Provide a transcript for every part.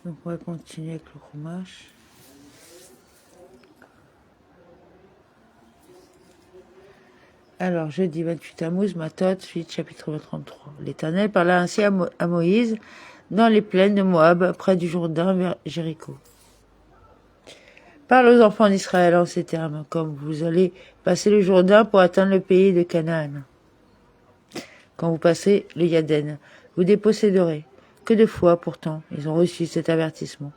Donc on va continuer avec le Chumash. Alors, jeudi 28 Tammuz, Matot, suite chapitre 33. L'Éternel parla ainsi à Moïse dans les plaines de Moab, près du Jourdain, vers Jéricho. Parle aux enfants d'Israël en ces termes, comme vous allez passer le Jourdain pour atteindre le pays de Canaan. Quand vous passez le Yaden, vous déposséderez. Que de fois, pourtant, ils ont reçu cet avertissement.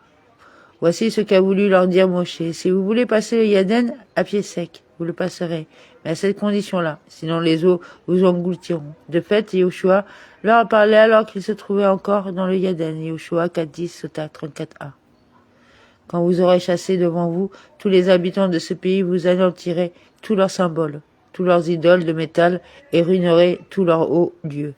Voici ce qu'a voulu leur dire Moshe. Si vous voulez passer le Yaden à pied sec, vous le passerez, mais à cette condition-là, sinon les eaux vous engloutiront. De fait, Yahushua leur a parlé alors qu'ils se trouvaient encore dans le Yaden. Yahushua 4.10, Sota 34a. Quand vous aurez chassé devant vous tous les habitants de ce pays, vous anéantirez tous leurs symboles, tous leurs idoles de métal et ruinerez tous leurs hauts dieux.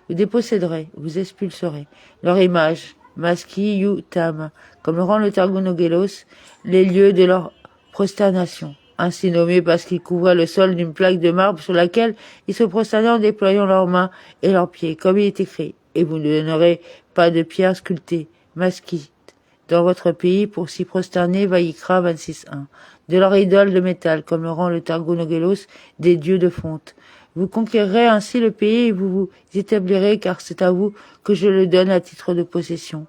Vous déposséderez, vous expulserez leur image, Maski Yutam, comme le rend le Targonogelos, les lieux de leur prosternation, ainsi nommés parce qu'ils couvraient le sol d'une plaque de marbre sur laquelle ils se prosternaient en déployant leurs mains et leurs pieds, comme il est écrit. Et vous ne donnerez pas de pierre sculptée, Maski, dans votre pays pour s'y prosterner, Vaïkra 26.1, de leur idole de métal, comme le rend le Targonogelos, des dieux de fonte. Vous conquérerez ainsi le pays et vous vous établirez, car c'est à vous que je le donne à titre de possession.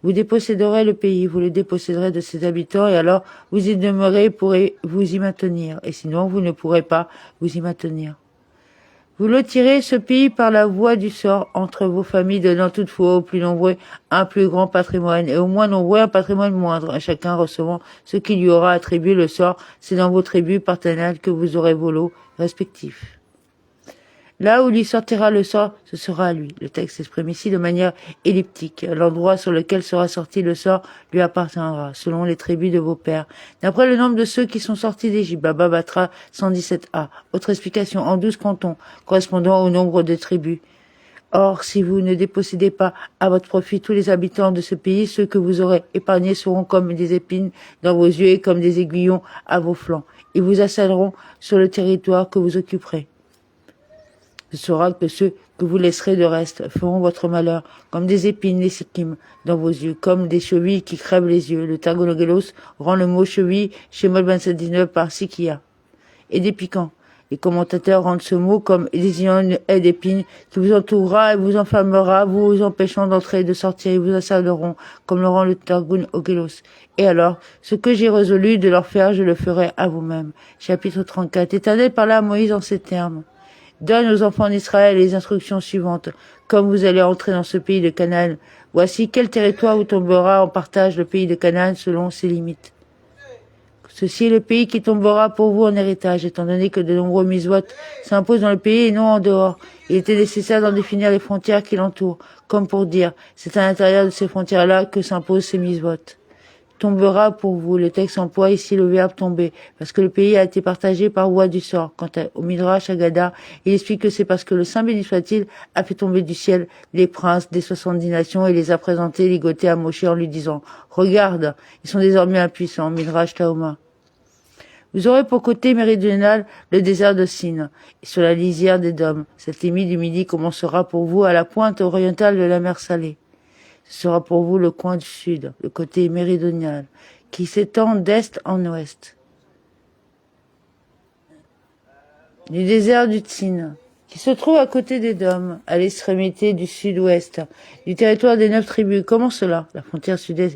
Vous déposséderez le pays, vous le déposséderez de ses habitants, et alors vous y demeurez, pourrez vous y maintenir, et sinon vous ne pourrez pas vous y maintenir. Vous lotirez ce pays par la voie du sort entre vos familles, donnant toutefois aux plus nombreux un plus grand patrimoine, et aux moins nombreux un patrimoine moindre, à chacun recevant ce qui lui aura attribué le sort. C'est dans vos tribus partenariales que vous aurez vos lots respectifs. Là où lui sortira le sort, ce sera à lui. Le texte s'exprime ici de manière elliptique. L'endroit sur lequel sera sorti le sort lui appartiendra, selon les tribus de vos pères. D'après le nombre de ceux qui sont sortis d'Égypte, Baba Batra 117a. Autre explication, en 12 cantons, correspondant au nombre de tribus. Or, si vous ne dépossédez pas à votre profit tous les habitants de ce pays, ceux que vous aurez épargnés seront comme des épines dans vos yeux et comme des aiguillons à vos flancs. Ils vous assaileront sur le territoire que vous occuperez. Ce sera que ceux que vous laisserez de reste feront votre malheur, comme des épines, les sikkim, dans vos yeux, comme des chevilles qui crèvent les yeux. Le Targonogelos rend le mot cheville chez Mol 2719 par sikia. Et des piquants. Les commentateurs rendent ce mot comme désignant une haie d'épines qui vous entourera et vous enfermera, vous empêchant d'entrer et de sortir, et vous assaileront, comme le rend le Targonogelos. Et alors, ce que j'ai résolu de leur faire, je le ferai à vous-même. Chapitre 34. Éternel parla à Moïse en ces termes. Donne aux enfants d'Israël les instructions suivantes. Comme vous allez entrer dans ce pays de Canaan, voici quel territoire vous tombera en partage le pays de Canaan selon ses limites. Ceci est le pays qui tombera pour vous en héritage, étant donné que de nombreux miswot s'imposent dans le pays et non en dehors. Il était nécessaire d'en définir les frontières qui l'entourent, comme pour dire, c'est à l'intérieur de ces frontières-là que s'imposent ces miswot. Tombera pour vous. Le texte emploie ici le verbe tomber, parce que le pays a été partagé par voie du sort. Quant au Midrash Agada, il explique que c'est parce que le Saint béni soit-il a fait tomber du ciel les princes des 70 nations et les a présentés ligotés à Moshe en lui disant, regarde, ils sont désormais impuissants. Midrash Taoma. Vous aurez pour côté méridional le désert de Sin, et sur la lisière des Dômes. Cette limite du midi commencera pour vous à la pointe orientale de la mer Salée. Ce sera pour vous le coin du sud, le côté méridional, qui s'étend d'est en ouest. Du désert du Tsin, qui se trouve à côté des Dômes, à l'extrémité du sud-ouest, du territoire des 9 tribus. Comment cela? La frontière sud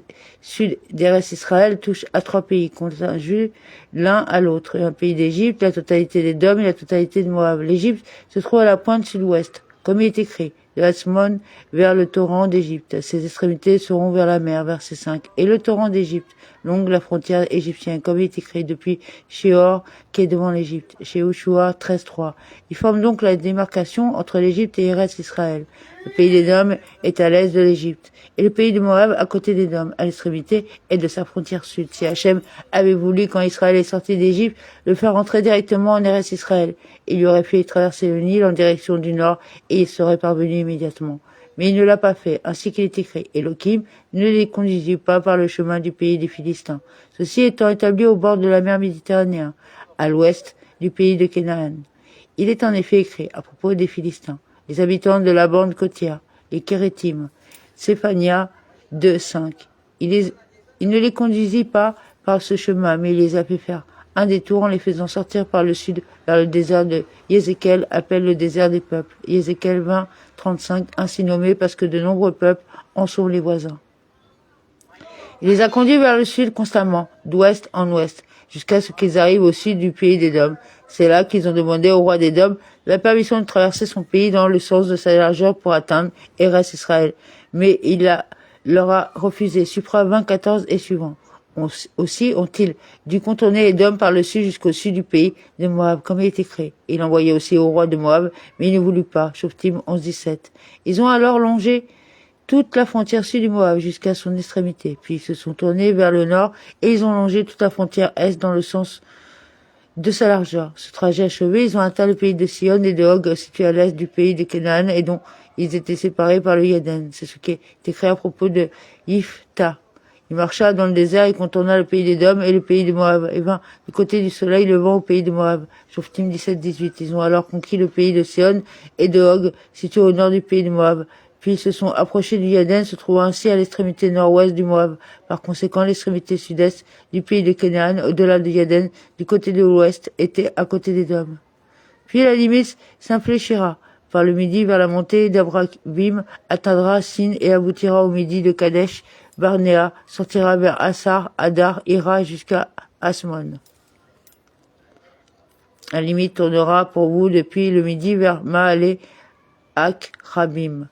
d'Eretz Israël touche à 3 pays, contigus l'un à l'autre. Un pays d'Égypte, la totalité des Dômes et la totalité de Moab. L'Égypte se trouve à la pointe sud-ouest, comme il est écrit. De Hatzmon vers le torrent d'Égypte. Ses extrémités seront vers la mer, verset 5. Et le torrent d'Égypte, longue la frontière égyptienne, comme il est écrit depuis Sheor, qui est devant l'Égypte. Chez Ushua 13.3. Il forme donc la démarcation entre l'Égypte et Eretz Israël. Le pays des Dômes est à l'est de l'Égypte. Et le pays de Moab à côté des Dômes, à l'extrémité et de sa frontière sud. Si Hachem avait voulu, quand Israël est sorti d'Égypte, le faire entrer directement en Eretz Israël, il lui aurait fait traverser le Nil en direction du nord et il serait parvenu immédiatement. Mais il ne l'a pas fait, ainsi qu'il est écrit. Elohim ne les conduisit pas par le chemin du pays des Philistins. Ceci étant établi au bord de la mer Méditerranée, à l'ouest du pays de Canaan. Il est en effet écrit à propos des Philistins, les habitants de la bande côtière, les Kérétim, Séphania 2, 5. Il ne les conduisit pas par ce chemin, mais il les a fait faire un détour en les faisant sortir par le sud vers le désert de Yézéchiel, appelle le désert des peuples. Yézéchiel 20, 35, ainsi nommé parce que de nombreux peuples en sont les voisins. Il les a conduits vers le sud constamment, d'ouest en ouest, jusqu'à ce qu'ils arrivent au sud du pays d'Édom. C'est là qu'ils ont demandé au roi d'Édom la permission de traverser son pays dans le sens de sa largeur pour atteindre Eretz Israël. Mais leur a refusé. Supra 20, 14 et suivant. Aussi ont-ils dû contourner Édom par le sud jusqu'au sud du pays de Moab, comme il est écrit. Il envoyait aussi au roi de Moab, mais il ne voulut pas. Shoftim 11, 17. Ils ont alors longé toute la frontière sud du Moab jusqu'à son extrémité. Puis ils se sont tournés vers le nord et ils ont longé toute la frontière est dans le sens de sa largeur. Ce trajet achevé, ils ont atteint le pays de Sion et de Og, situé à l'est du pays de Canaan, et dont ils étaient séparés par le Yaden. C'est ce qui est écrit à propos de Yifta. Il marcha dans le désert et contourna le pays d'Édom et le pays de Moab, et vint du côté du soleil levant au pays de Moab. Shoftim 17, 18. Ils ont alors conquis le pays de Sion et de Og, situé au nord du pays de Moab. Puis ils se sont approchés du Yaden, se trouvant ainsi à l'extrémité nord-ouest du Moab. Par conséquent, l'extrémité sud-est du pays de Canaan, au-delà de Yaden, du côté de l'ouest, était à côté d'Édom. Puis la limite s'infléchira par le midi vers la montée d'Abrabim, atteindra Sin et aboutira au midi de Kadesh, Barnéa, sortira vers Assar, Adar, ira jusqu'à Asmon. La limite tournera pour vous depuis le midi vers Mahalé, Ak-Rabim.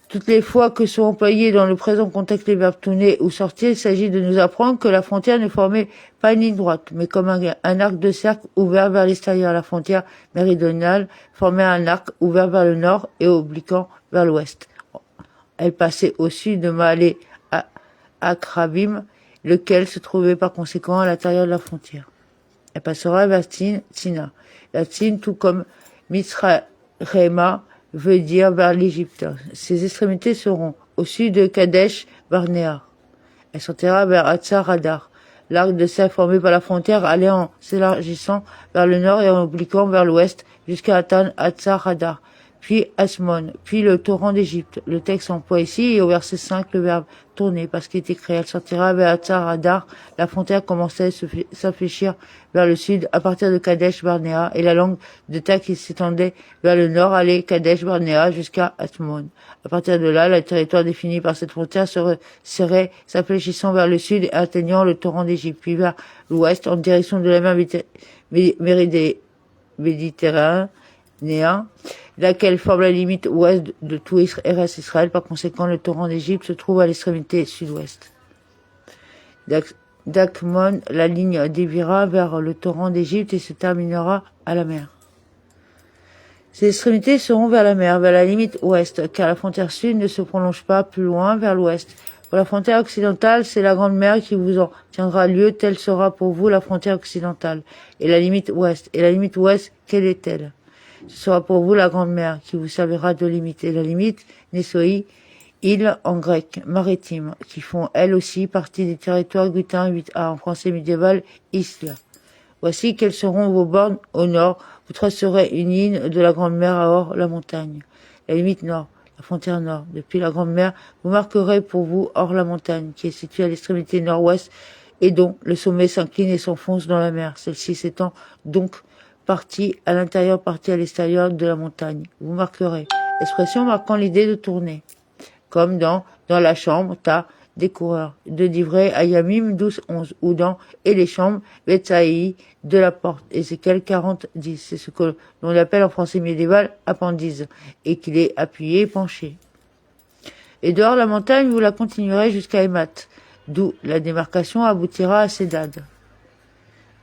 Toutes les fois que sont employés dans le présent contexte les verbes tourner ou sortir, il s'agit de nous apprendre que la frontière ne formait pas une ligne droite, mais comme un arc de cercle ouvert vers l'extérieur. La frontière méridionale formait un arc ouvert vers le nord et obliquant vers l'ouest. Elle passait au sud de Mahalé à Akrabim, lequel se trouvait par conséquent à l'intérieur de la frontière. Elle passera vers Tina. La Tin, tout comme Mitzrayma, veut dire vers l'Égypte. Ses extrémités seront au sud de Kadesh Barnéa. Elle sortira vers Hatzar Hadar. L'arc de cercle formé par la frontière allait en s'élargissant vers le nord et en obliquant vers l'ouest jusqu'à atteindre Hatzar Hadar, puis Asmon, puis le torrent d'Égypte. Le texte emploie ici et au verset 5 le verbe tourner parce qu'il est écrit. Elle sortira vers Hatzar Hadar. La frontière commençait à s'infléchir vers le sud à partir de Kadesh Barnéa et la langue de Ta qui s'étendait vers le nord allait Kadesh Barnéa jusqu'à Asmon. À partir de là, le territoire défini par cette frontière se resserrait, s'infléchissant vers le sud et atteignant le torrent d'Égypte, puis vers l'ouest en direction de la mer Méditerranéen, laquelle forme la limite ouest de tout Eretz Israël. Par conséquent, le torrent d'Égypte se trouve à l'extrémité sud-ouest. D'Akmon, la ligne déviera vers le torrent d'Égypte et se terminera à la mer. Ces extrémités seront vers la mer, vers la limite ouest, car la frontière sud ne se prolonge pas plus loin vers l'ouest. Pour la frontière occidentale, c'est la grande mer qui vous en tiendra lieu, telle sera pour vous la frontière occidentale. Et la limite ouest. Et la limite ouest, quelle est-elle? Ce sera pour vous la grande mer qui vous servira de limite. Et la limite, Nesoi, îles en grec, maritimes, qui font elles aussi partie des territoires Gutin 8a, en français médiéval, Isla. Voici quelles seront vos bornes au nord. Vous tracerez une ligne de la grande mer à hors la montagne. La limite nord, la frontière nord. Depuis la grande mer, vous marquerez pour vous hors la montagne, qui est située à l'extrémité nord-ouest et dont le sommet s'incline et s'enfonce dans la mer. Celle-ci s'étend donc partie à l'intérieur, partie à l'extérieur de la montagne. Vous marquerez. Expression marquant l'idée de tourner. Comme dans la chambre, ta des coureurs, de Divrei Ayamim 12, 11, ou dans et les chambres, Betsaï de la porte, Ézéchiel 40, 10. C'est ce que l'on appelle en français médiéval appendice, et qu'il est appuyé et penché. Et dehors la montagne, vous la continuerez jusqu'à Émat, d'où la démarcation aboutira à Cédad.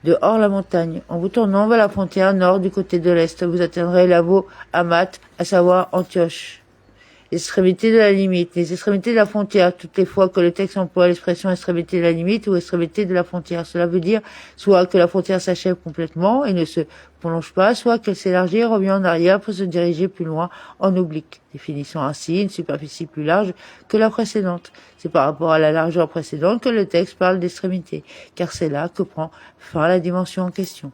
Dehors la montagne, en vous tournant vers la frontière nord du côté de l'est, vous atteindrez Lavo Hamat, à savoir Antioche. Les extrémités de la limite, les extrémités de la frontière, toutes les fois que le texte emploie l'expression extrémité de la limite ou extrémité de la frontière. Cela veut dire soit que la frontière s'achève complètement et ne se prolonge pas, soit qu'elle s'élargit et revient en arrière pour se diriger plus loin en oblique, définissant ainsi une superficie plus large que la précédente. C'est par rapport à la largeur précédente que le texte parle d'extrémité, car c'est là que prend fin la dimension en question.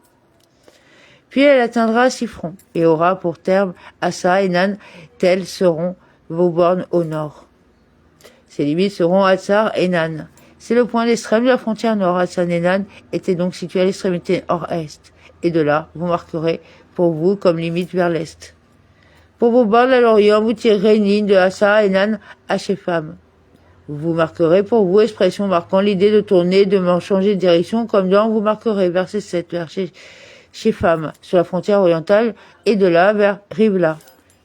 Puis elle atteindra Sifron et aura pour terme Assa et Nan, tels seront vos bornes au nord. Ses limites seront Hatzar et Nan. C'est le point extrême de la frontière nord. Hatzar et Nan étaient donc situés à l'extrémité nord-est. Et de là, vous marquerez pour vous comme limite vers l'est. Pour vos bords de l'Orient, vous tirerez une ligne de Hatzar et Nan à Shepham. Vous marquerez pour vous expression marquant l'idée de tourner, de changer de direction, comme dans vous marquerez verset 7 vers Shepham, sur la frontière orientale, et de là vers Ribla.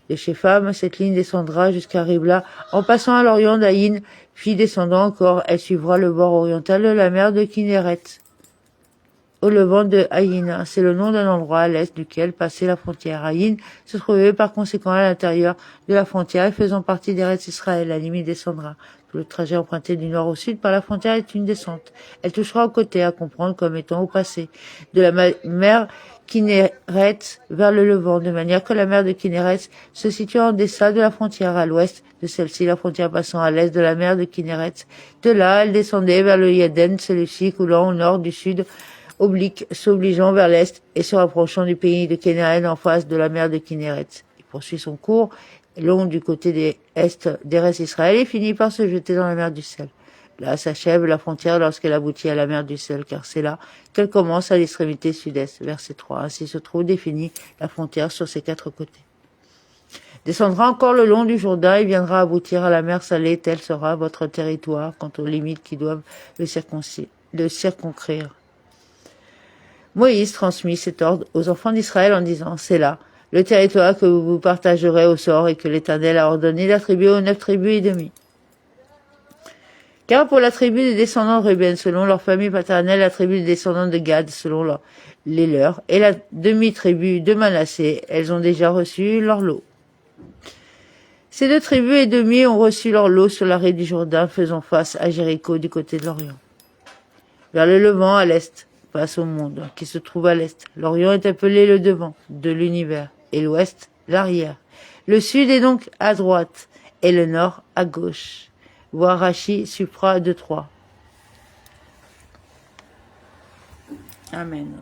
De Shepham, cette ligne descendra jusqu'à Ribla, en passant à l'Orient d'Aïn, puis descendant encore, elle suivra le bord oriental de la mer de Kinneret. Au levant de Aïn, c'est le nom d'un endroit à l'est duquel passait la frontière. Aïn se trouvait par conséquent à l'intérieur de la frontière et faisant partie d'Eretz Israël. La limite descendra. Tout le trajet emprunté du nord au sud par la frontière est une descente. Elle touchera au côté à comprendre comme étant au passé. De la mer Kinneret vers le levant, de manière que la mer de Kinneret se situe en deçà de la frontière à l'ouest de celle-ci, la frontière passant à l'est de la mer de Kinneret. De là, elle descendait vers le Yaden, celui-ci coulant au nord du sud, oblique, s'obligeant vers l'est et se rapprochant du pays de Canaan en face de la mer de Kinneret. Il poursuit son cours long du côté des est d'Eretz Israël et finit par se jeter dans la mer du Sel. Là s'achève la frontière lorsqu'elle aboutit à la mer du Sel, car c'est là qu'elle commence à l'extrémité sud-est, verset 3. Ainsi se trouve définie la frontière sur ses 4 côtés. Descendra encore le long du Jourdain et viendra aboutir à la mer Salée, tel sera votre territoire quant aux limites qui doivent le circonscrire. Moïse transmit cet ordre aux enfants d'Israël en disant, c'est là le territoire que vous partagerez au sort et que l'Éternel a ordonné d'attribuer aux 9 tribus et demie. Car pour la tribu des descendants de Ruben, selon leur famille paternelle, la tribu des descendants de Gad, selon les leurs, et la demi-tribu de Manassé, elles ont déjà reçu leur lot. Ces 2 tribus et demie ont reçu leur lot sur la rive du Jourdain, faisant face à Jéricho du côté de l'Orient. Vers le levant, à l'est, face au monde, qui se trouve à l'est. L'Orient est appelé le devant de l'univers, et l'ouest, l'arrière. Le sud est donc à droite, et le nord à gauche. Voir Rachi, supra de 3. Amen.